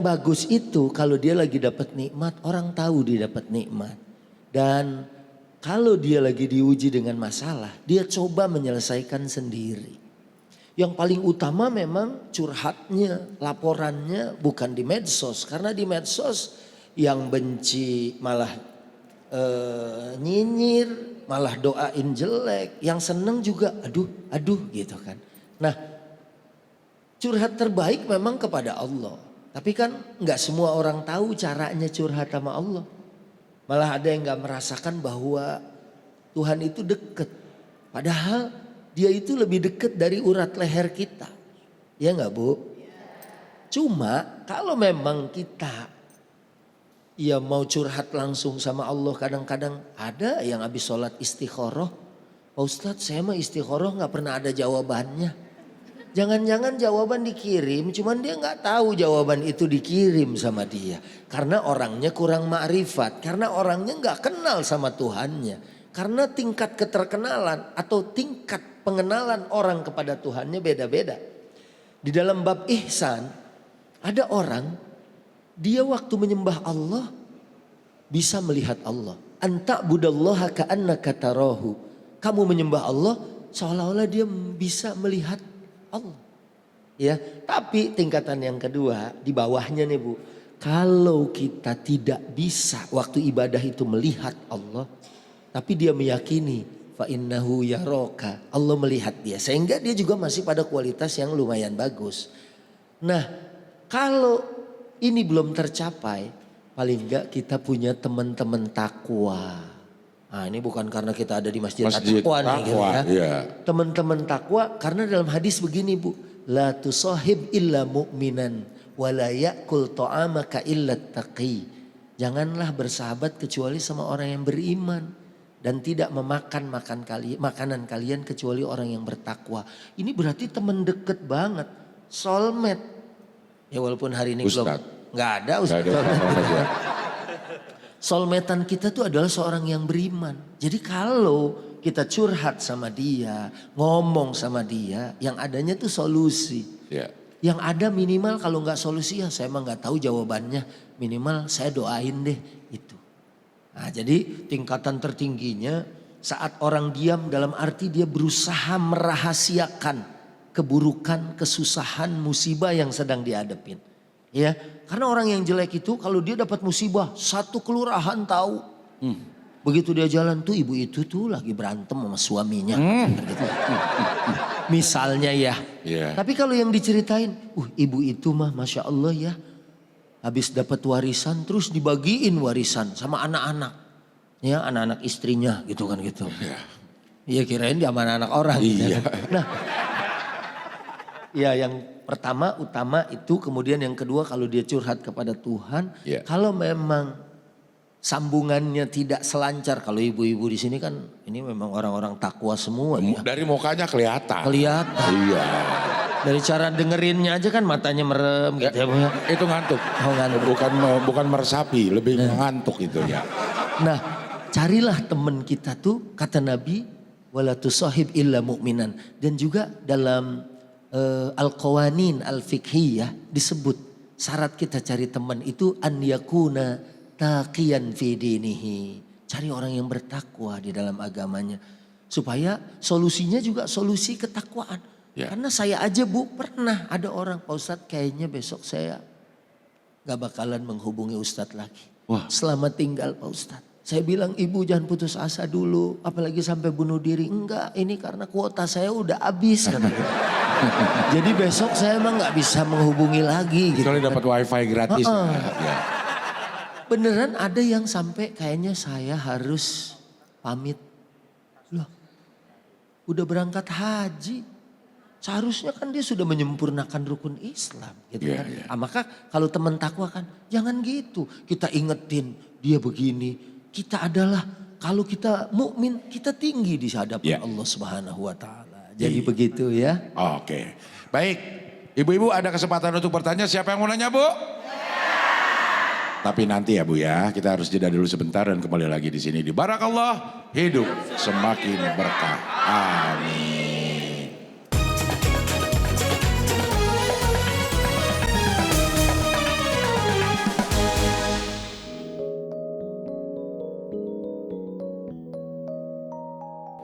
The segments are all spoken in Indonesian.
bagus itu kalau dia lagi dapat nikmat, orang tahu dia dapat nikmat. Dan kalau dia lagi diuji dengan masalah, dia coba menyelesaikan sendiri. Yang paling utama memang curhatnya, laporannya bukan di medsos. Karena di medsos yang benci malah nyinyir, malah doain jelek. Yang seneng juga aduh gitu kan. Nah, curhat terbaik memang kepada Allah. Tapi kan nggak semua orang tahu caranya curhat sama Allah. Malah ada yang gak merasakan bahwa Tuhan itu deket. Padahal dia itu lebih deket dari urat leher kita. Ya gak Bu? Cuma kalau memang kita mau curhat langsung sama Allah, kadang-kadang ada yang habis sholat istikharah. Pak Ustadz, saya mah istikharah gak pernah ada jawabannya. Jangan-jangan jawaban dikirim, cuman dia nggak tahu jawaban itu dikirim sama dia. Karena orangnya kurang ma'rifat, karena orangnya nggak kenal sama Tuhannya. Karena tingkat keterkenalan atau tingkat pengenalan orang kepada Tuhannya beda-beda. Di dalam bab ihsan, ada orang, dia waktu menyembah Allah bisa melihat Allah. Anta budallaha ka'annaka tarahu. Kamu menyembah Allah seolah-olah dia bisa melihat Allah. Ya, tapi tingkatan yang kedua di bawahnya nih Bu. Kalau kita tidak bisa waktu ibadah itu melihat Allah, tapi dia meyakini fa innahu yaraka, Allah melihat dia, sehingga dia juga masih pada kualitas yang lumayan bagus. Nah, kalau ini belum tercapai, paling enggak kita punya teman-teman takwa. Nah, ini bukan karena kita ada di masjid takwa nih gitu ya. Yeah. Teman-teman takwa, karena dalam hadis begini Bu, la tusahib illa mu'minan wa la ya'kul ta'amaka illa taqi. Janganlah bersahabat kecuali sama orang yang beriman dan tidak memakan makanan kalian kecuali orang yang bertakwa. Ini berarti teman deket banget, soulmate. Ya walaupun hari ini belum nggak ada Ustaz. Soulmate-an kita tuh adalah seorang yang beriman. Jadi kalau kita curhat sama dia, ngomong sama dia, yang adanya tuh solusi. Yeah. Yang ada minimal kalau nggak solusi ya saya emang nggak tahu jawabannya. Minimal saya doain deh itu. Nah, jadi tingkatan tertingginya saat orang diam dalam arti dia berusaha merahasiakan keburukan, kesusahan, musibah yang sedang dihadapin. Ya, karena orang yang jelek itu kalau dia dapat musibah satu kelurahan tahu. Begitu dia jalan tuh ibu itu tuh lagi berantem sama suaminya. Gitu. Misalnya ya. Yeah. Tapi kalau yang diceritain, ibu itu mah Masya Allah ya. Habis dapat warisan terus dibagiin warisan sama anak-anak. Ya anak-anak istrinya gitu kan gitu. Iya kirain dia sama anak-anak orang. Gitu. Nah. Ya yang pertama utama itu, kemudian yang kedua kalau dia curhat kepada Tuhan. Yeah. Kalau memang sambungannya tidak selancar, kalau ibu-ibu di sini kan ini memang orang-orang takwa semua. Dari mukanya kelihatan. Kelihatan. Iya. Dari cara dengerinnya aja kan matanya merem gitu ya. Itu ngantuk. Oh, ngantuk. Bukan meresapi, lebih ngantuk itu ya. Nah, carilah teman kita tuh kata Nabi wala tusahib illa mu'minan, dan juga dalam al-qawanin al-fiqhiyah disebut syarat kita cari teman itu an yakuna taqiyan fi dinihi. Cari orang yang bertakwa di dalam agamanya. Supaya solusinya juga solusi ketakwaan. Yeah. Karena saya aja Bu pernah ada orang, Pak Ustadz kayaknya besok saya gak bakalan menghubungi Ustadz lagi. Wah. Selamat tinggal Pak Ustadz. Saya bilang ibu jangan putus asa dulu, apalagi sampai bunuh diri. Enggak, ini karena kuota saya udah habis. Jadi besok saya emang gak bisa menghubungi lagi. Kecuali dapat wifi gratis. Ya. Beneran ada yang sampai kayaknya saya harus pamit. Loh, udah berangkat haji. Seharusnya kan dia sudah menyempurnakan rukun Islam. Gitu kan. Maka kalau teman takwa kan jangan gitu. Kita ingetin dia begini. Kita adalah kalau kita mukmin kita tinggi di hadapan Allah Subhanahu wa taala. Jadi begitu ya. Oke. Baik. Ibu-ibu ada kesempatan untuk bertanya, siapa yang mau nanya, Bu? Tapi nanti ya Bu ya, kita harus jeda dulu sebentar dan kembali lagi di sini di Barakallah, hidup semakin berkah. Amin.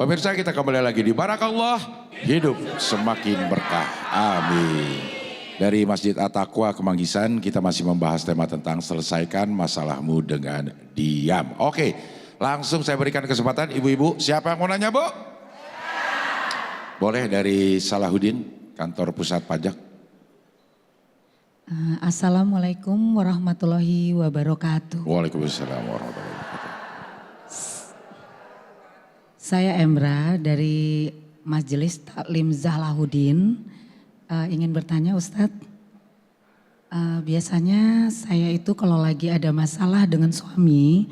Pemirsa, kita kembali lagi di Barakallah, hidup semakin berkah. Amin. Dari Masjid At-Taqwa Kemanggisan kita masih membahas tema tentang selesaikan masalahmu dengan diam. Oke, langsung saya berikan kesempatan ibu-ibu. Siapa yang mau nanya, Bu? Boleh dari Salahuddin, kantor pusat pajak. Assalamualaikum warahmatullahi wabarakatuh. Waalaikumsalam warahmatullahi wabarakatuh. Saya Emra dari Majelis Taklim Salahuddin. Ingin bertanya Ustadz, biasanya saya itu kalau lagi ada masalah dengan suami,